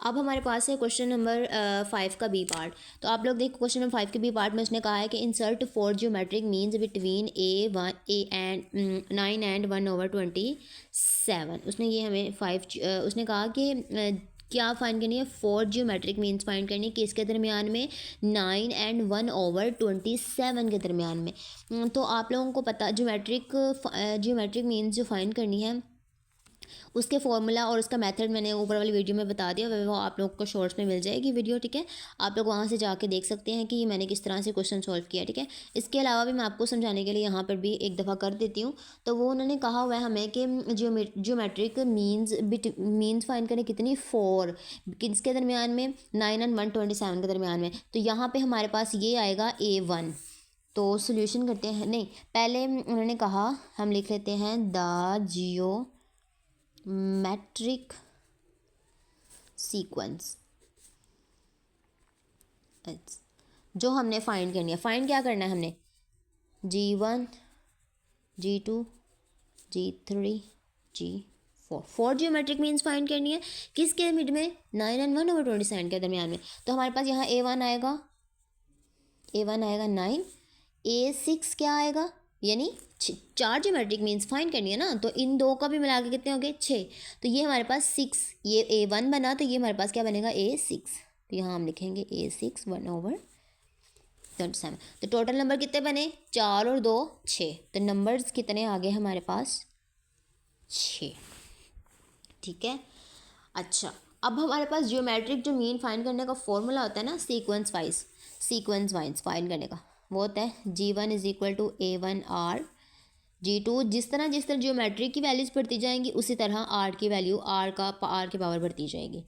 अब हमारे पास है क्वेश्चन नंबर 5 का बी पार्ट। तो आप लोग देखो क्वेश्चन नंबर 5 के बी पार्ट में उसने कहा है कि insert 4 geometric means between A and 9 and 1/27। उसने ये हमें उसने कहा कि क्या फाइंड करनी है, 4 ज्योमेट्रिक मीन्स फाइंड करनी है किसके दरमियान में, 9 एंड 1/27 के दरमियान में। तो आप लोगों को पता ज्योमेट्रिक मीन्स जो फाइंड करनी है उसके फॉर्मूला और उसका मेथड मैंने ऊपर वाली वीडियो में बता दिया, वो आप लोग को शॉर्ट्स में मिल जाएगी वीडियो, ठीक है। आप लोग वहाँ से जाके देख सकते हैं कि मैंने किस तरह से क्वेश्चन सॉल्व किया, ठीक है। इसके अलावा भी मैं आपको समझाने के लिए यहाँ पर भी एक दफ़ा कर देती हूँ। तो वो उन्होंने कहा हुआ है हमें कि ज्योमेट्रिक मीन्स फाइंड करें कितनी, 4 किसके दरमियान में, 9 एंड 127 के दरमियान में। तो यहाँ पर हमारे पास ये आएगा A1। तो सोल्यूशन करते हैं, नहीं पहले उन्होंने कहा हम लिख लेते हैं द जियोमेट्रिक सीक्वेंस जो हमने फाइंड करनी है। फाइंड क्या करना है हमने, G1 G2 G3 G4, 4 geometric means find करनी है किसके मिड में, 9 एंड 1/27 के दरमियान में। तो हमारे पास यहाँ A1 आएगा 9, A6 क्या आएगा, यानी 4 ज्योमेट्रिक मीन्स फाइंड करनी है ना, तो इन दो का भी मिला के कितने हो गए, 6। तो ये हमारे पास 6, ये A1 बना, तो ये हमारे पास क्या बनेगा, A6। तो यहाँ हम लिखेंगे A6 1/27। तो टोटल नंबर कितने बने, 4 और 2 6। तो नंबर्स कितने आ गए हमारे पास, 6, ठीक है। अच्छा, अब हमारे पास ज्योमेट्रिक जो मीन फाइंड करने का फॉर्मूला होता है ना, सीक्वेंस वाइज फाइंड करने का, वो होता है G1 = A1R, G2 जिस तरह ज्योमेट्री की वैल्यूज़ बढ़ती जाएंगी उसी तरह R की वैल्यू R की पावर बढ़ती जाएगी,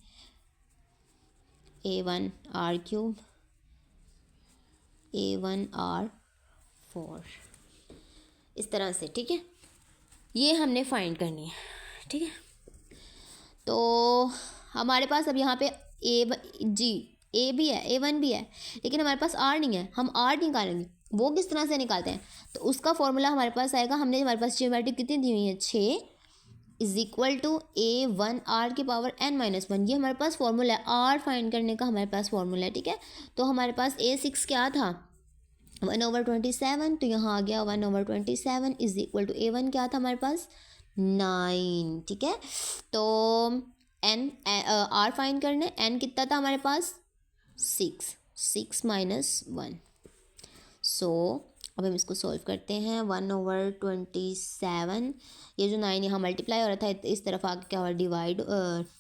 A1R3 A1R4 इस तरह से, ठीक है। ये हमने फाइंड करनी है, ठीक है। तो हमारे पास अब यहाँ पे A भी है, A1 भी है, लेकिन हमारे पास R नहीं है। हम R निकालेंगे, वो किस तरह से निकालते हैं, तो उसका फॉर्मूला हमारे पास आएगा, हमारे पास ज्योमेट्री कितनी दी हुई है, 6 = A1R की पावर n-1। ये हमारे पास फॉर्मूला है, R फाइंड करने का हमारे पास फॉर्मूला है, ठीक है। तो हमारे पास A6 क्या था, 1/27। तो यहाँ आ गया 1/27 = A1 क्या था हमारे पास, 9, ठीक है। तो R फाइंड करने, n कितना था हमारे पास, 6 -1। सो अब हम इसको सॉल्व करते हैं, 1/27, ये जो 9 यहाँ मल्टीप्लाई हो रहा था इस तरफ आके क्या हुआ,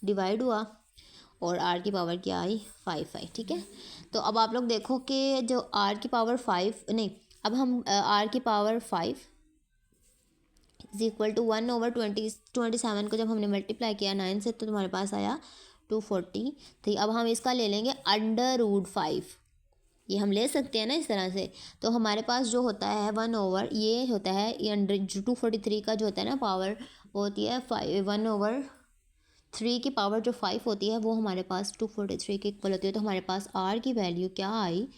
डिवाइड हुआ, और R की पावर क्या आई, 5 आई, ठीक है। तो अब आप लोग देखो कि जो R की पावर 5 नहीं, अब हम R की पावर 5 = 1/27 को जब हमने मल्टीप्लाई किया 9 से, तो तुम्हारे पास आया 240। तो अब हम इसका ले लेंगे √5, ये हम ले सकते हैं ना इस तरह से। तो हमारे पास जो होता है 1/, ये होता है ये 243 का जो होता है ना पावर, वो होती है 1/3 की पावर जो 5 होती है, वो हमारे पास 243 के इक्वल होती है। तो हमारे पास R की वैल्यू क्या आई,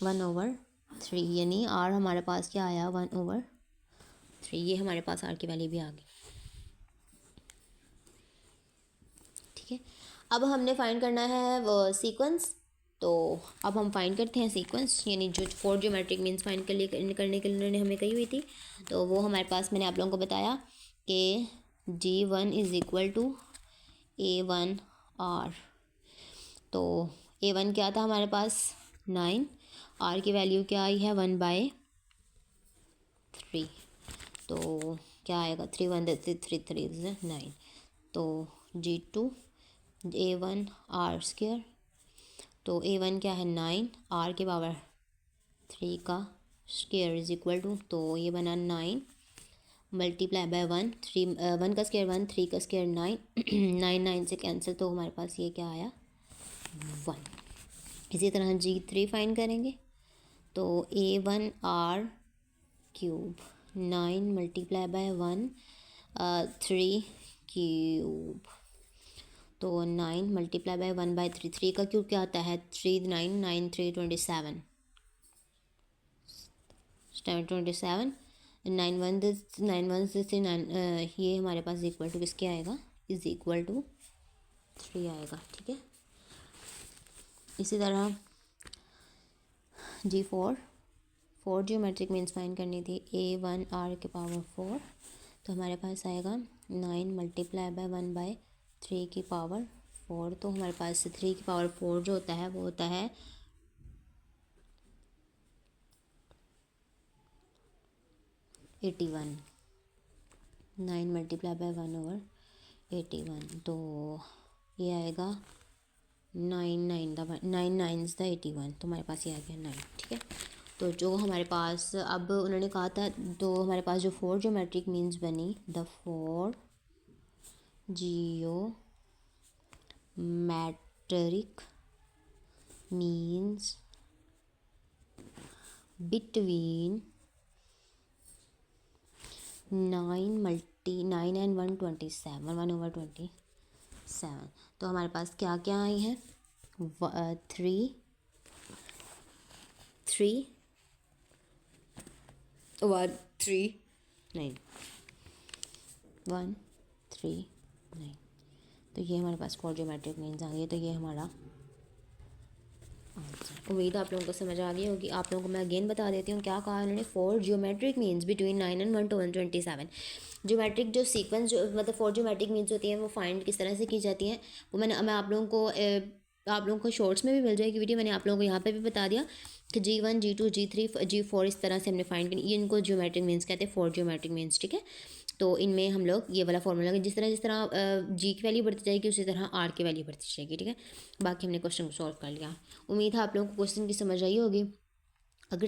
1/3, यानी R हमारे पास क्या आया, 1/3। ये हमारे पास R की वैल्यू भी आ गई, ठीक है। अब हमने फाइंड करना है वो सीक्वेंस। तो अब हम फाइंड करते हैं सीक्वेंस, यानी जो 4 ज्योमेट्रिक मीन्स फाइंड करने के लिए उन्होंने हमें कही हुई थी। तो वो हमारे पास, मैंने आप लोगों को बताया कि G1 = A1R। तो A1 क्या था हमारे पास, 9, R की वैल्यू क्या आई है, 1/3। तो क्या आएगा, 3 1 3 3 9। तो G2 A1R², तो A1 क्या है, 9, R की पावर 3 का स्क्वायर = तो ये बना 9 × 1, 3 1 का स्क्वायर 1, 3 का स्क्वायर 9 9 से कैंसिल, तो हमारे पास ये क्या आया, 1। इसी तरह G3 फाइंड करेंगे, तो A1R³ 9 × 1 3³, तो 9 × 1/3, 3 का क्यूब क्या आता है, 3 9 9 3 27, 9 1 से 9, ये हमारे पास इक्वल टू किसके आएगा, = 3 आएगा, ठीक है। इसी तरह G4 4 ज्योमेट्रिक मीन्स फाइंड करनी थी, A1 R के पावर 4, तो हमारे पास आएगा 9 मल्टीप्लाई बाय 1/3 की पावर 4। तो हमारे पास 3 की पावर 4 जो होता है वो होता है 81। 9 मल्टीप्लाई बाय 1/81, तो ये आएगा 9 9 तो हमारे पास ये आ गया 9। ठीक है, तो जो हमारे पास अब उन्होंने कहा था, तो हमारे पास जो 4 ज्योमेट्रिक मीन्स बनी, the 4 geometric means between 9 and 127 1/27। तो हमारे पास क्या क्या आई हैं, 3 3 1 3 9 1 3 9। तो ये हमारे पास 4 ज्योमेट्रिक मीन्स आ गए। तो ये हमारा आंसर। उम्मीद आप लोगों को समझ आ गई होगी। आप लोगों को मैं अगेन बता देती हूँ क्या कहा उन्होंने, 4 geometric means between 9 and 127। Geometric जो सीक्वेंस जो मतलब 4 ज्योमेट्रिक मीन्स होती हैं वो फाइंड किस तरह से की जाती हैं, वो मैं आप लोगों को आप लोगों को शॉर्ट्स में भी मिल जाएगी वीडियो। मैंने आप लोगों को यहाँ पे भी बता दिया कि G1 G2 G3 G4 इस तरह से हमने फाइंड करी। ये इनको ज्योमेट्रिक मीन्स कहते हैं, 4 ज्योमेट्रिक मीन्स। ठीक है, तो इनमें हम लोग ये वाला फॉर्मूला जिस तरह जी की वैल्यू बढ़ती जाएगी उसी तरह आर की वैल्यू बढ़ती जाएगी। ठीक है, बाकी हमने क्वेश्चन को सॉल्व कर लिया। उम्मीद है आप लोगों को क्वेश्चन की समझ आई होगी। अगर